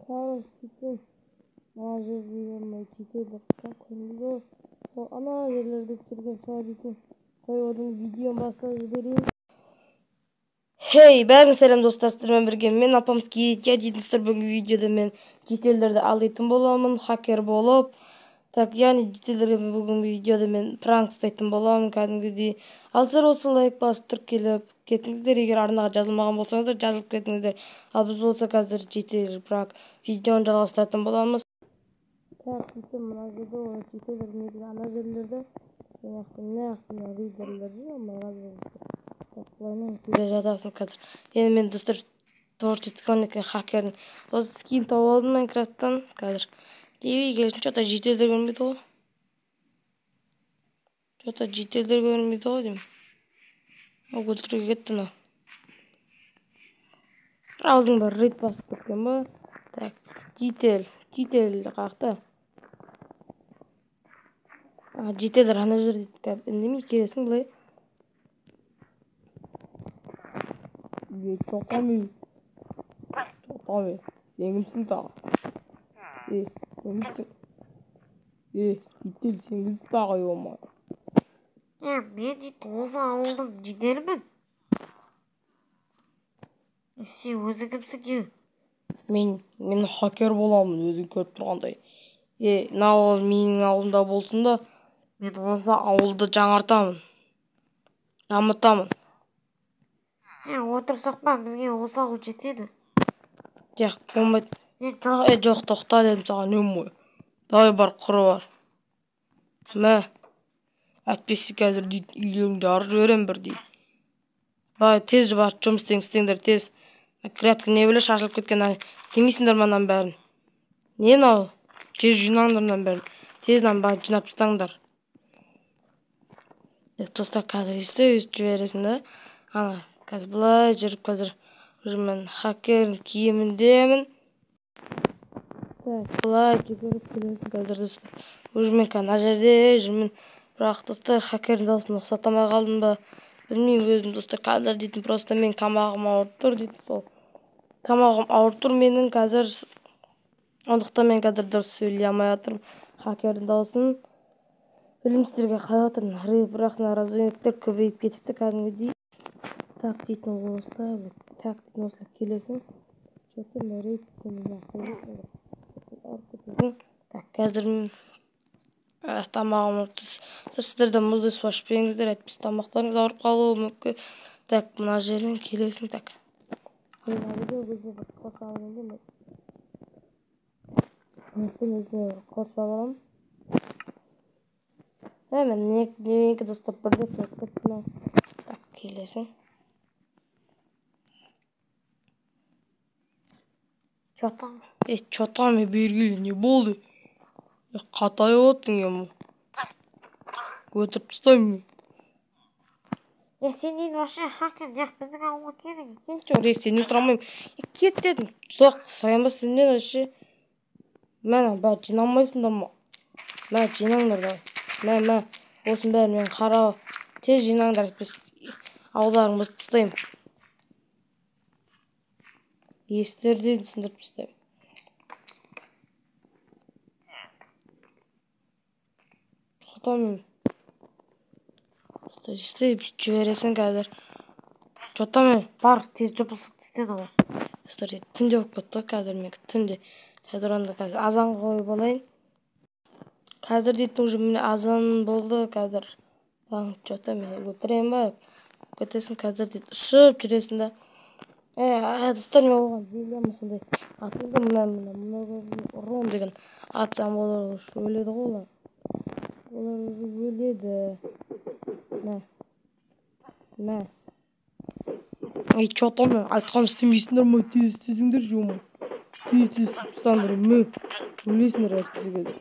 Tamam, gitsin. Mağazayı olmayı çiğdeydi. Koyuyor. O ana yerlerde sürgen sadece. Koyuyorum videom başlayı vereyim. Hey, bәрін сәлем достар, сіздермен бірге мен апамский дейдіңіздер. Бүгінгі видеода мен жетелдерді алайтын боламын, хакер болып. Так, яғни жетелдерге бүгінгі видеода мен пранк ұстайтын боламын, кәдімгідей. Алсыр осы лайк басып тіркеліп кетіңіздер. Егер арнаға жазылмаған болсаңыздар, жазылып кетіңіздер. Ал біз болса қазір жетел пранк видеоны жалғастыратын боламыз. Так, мына жерде ол жетелер негізі ана жерлерде. Мына ридерлерде, жатасың қазір. Енді мен достар творческий хакерін осы скин тауып алдым Майнкрафттан қазір. Девей келсін, что-то жетелдер көрінбейді ғой. Что-то жетелдер көрінбейді ғой деймін. Ол өлтіруге кетті мынау. Алдың бар рейд басып кеткен ба? Так, жетел қақты. Жетелдер ана жерде үндемей келесің былай. Çatamıyor. Sen kimsin daha? Sen kimsin? Gittin sen kimsin daha yolma? Ben toza aldım gider mi? Sen özü kimsin ki? Men hacker bolamын, өзің көріп тұрғандай. Ауыл менің ауылымда болсын да, мен осы ауылды жаңартамын. Дамытамын. Отырсақ па, бізге осы ауыл жетеді. Жоқ, болмайды. Жоқ, тоқта дедім саған, өм. Давай бар, құры бар. Мә, әтпесі қазір дейді, үйлерін жарып жіберем бір дейді. Бай, тез бар, жұмыс істеңдер, тез. Кірәткі не біле шашылып кеткен, демейсіңдер манан бәрін. Не нау? Тез жинаңдардан бәрін. Тезден бар, жинап тастаңдар. Достар, қазір өстіп жібересің да. Ана, қазір бұлай жүріп қазір жүрмін, хакер киіміндемін. Бұлай жүгіріп келесің қазір достар. Жүрмін ана жерде жүрмін. Бірақ достар, хакердің дауысын ұқсатамай қалдым ба? Білмеймін өзім достар, қазір дейтін, просто мен тамағым ауырып тұр дейтін сол. Тамағым ауырып тұр менің қазір. Ондықтан мен қазір дұрыс сөйлей алмай жатырмын. Хакердің дауысын білімсіздерге қалай жатырмын. Бірақ разойниктер көбейіп кетіпті кәдімгідей. Так дейтін осылай, так дейтін осылай келесің. Что-то мәрейт сені қойып. Так, қазір тамағым ауырып тұр. Сіздерді мұзды су ашпеңіздер, әйтпесе тамақтарыңыз ауырып қалуы мүмкін. Так, мына жерден келесің, так. Қоршап аламын. Мен неге достап бірде тоқтап. Так, келесің. Чатам бергелі не болды? Қатайып отырсың ема. Өтіріп тастаймын. Сен дейін вообще хакер, жоқ біздің ауылға келің. Жоқ, сенен сұрамаймын. Кет дедім. Жоқ, сұрайын ба сенден вообще? Мәні, бәрі жинамайсыңдар ма? Мә, жинаңдар да. Мә, осының бәрі мен қара. Тез жинаңдар, ауылдарың бұзып тастаймын. Естерден сындырып тастаймын. Жатамын. Істейіп жібересің қазір. Жатамын. Бар, тез жұмыс істеді ғой. Түнде болып кетті қазір мен түнде. Қазір онда қазір азан қойып алайын. Қазір дейтін уже міне азан болды қазір. Жатамын, өтірейін ба? Кетесің қазір дейді. Ұшып жүресің да. Достар, мен оған зейлемін сондай. Атыңды мұна Ром деген атсам олар өледі ғой олар. Олар өледі. Мә. Чатамын, айтқан істемейсіңдер ма? Тез істесіңдер жома. Тез істестіңдер ме? Өлесіңдер әйтпесе қазір.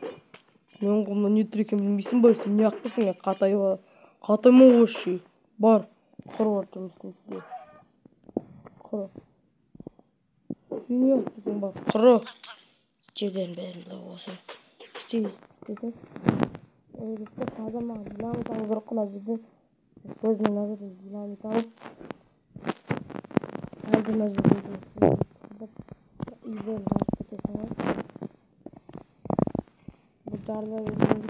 Мен қолымда не тұр екен білмейсің ба? Сен не ақпысың? Қатаймын ғой. Бар, құры бар жұмыстың істе. Құры. Сен не ақпысың бар? Құры. Жерден бәрін бұлай осы. Істесің. Қазір динамит алып бір құна жерден. Көзімен назардан динамит алып. Әлді назардан үйден жарып кетесің. жарыла берген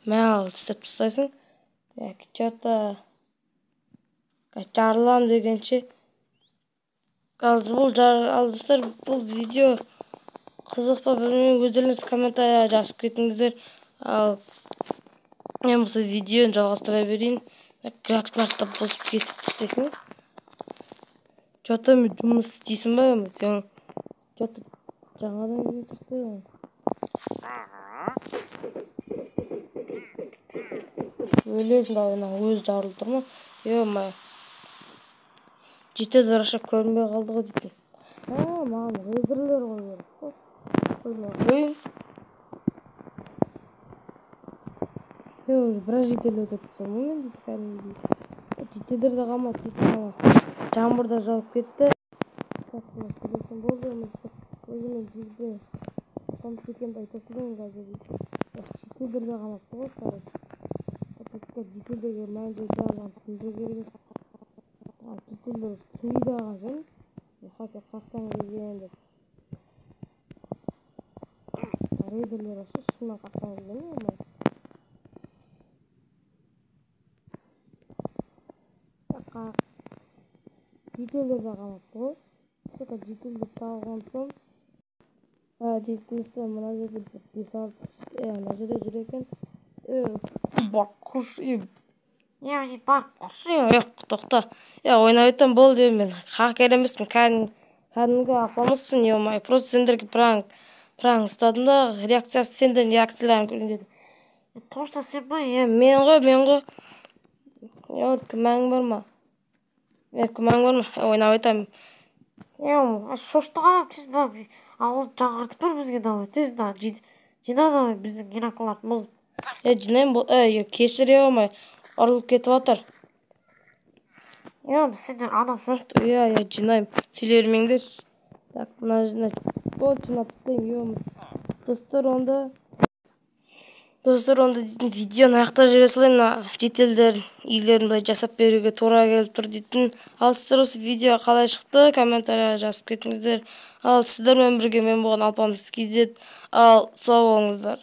Мәл істеп тастайсың. Что-то жарылам дегенше. Ал достар, бұл видео қызық па білмеймін, өздеріңіз комментария жазып кетіңіздер. Ал мен осы видеоны жалғастыра берейін. Графикаларды бұзып кетіп істесін. Что-то мен жұмыс істейсің ба? Сен что-то жаңадан келген сияқты. Өлесің да ойнан өзі жарылып тұр ма? Ё-моё. Жете зарашап көрінбей қалды ғой дейтін. Маған рейдерлер ғой. Қойын. Біраз жетел өтіп тұрсам, мен дейді кәдімгідей. Жетелдер де қалмады дейді. Жаңбыр да жауып кетті. Сөйлесем болды, өзімен жерде қамыс екенді айтасың қазір дейді. Жетелдер де қалмапты ғой сары. Жетелдерге мәнде жағынан түсіндіру керек. Жетелдер сөйді ағажын. Хотя қақтан келген деп. Рейдерлер ашы шыннан қақтан келген ме? Жетелдер де қалмапты ғой. Жетелдер тағылған соң. Дейтінісі мұна жерде бесалып мына жерде жүр екен. Бақ құш Бақ құш тоқта. Ойнап өттім болды мен. Хакер емеспін, кәдімгі апамызсың, ё-моё. Просто сендерге пранк ұстадым да, реакциясы сендердің реакцияларын көрейін дедім. Точно сен ба? Мен ғой. Күмәң бар ма? Ойнап өттім. Шошты қалап тез ба? Ауылды жаңғыртып бір бізге давай. Тез да. Жина давай біздің геракларды мұз. Жинайым бол. Кешір ё-моё. Ұрылып кетіп атыр. Сендер адам шошты. Жинайым. Сөйлей бермеңдер. Так, мына жинап тастайын, ё-моё. Достар, онда дейтін видеоны аяқтап жібере салайын. Жетелдер үйлерін былай жасап беруге тура келіп тұр дейтін. Ал сіздер осы видео қалай шықты, комментария жазып кетіңіздер. Ал сіздермен бірге мен болған Алпамыс KZ. Ал сау болыңыздар.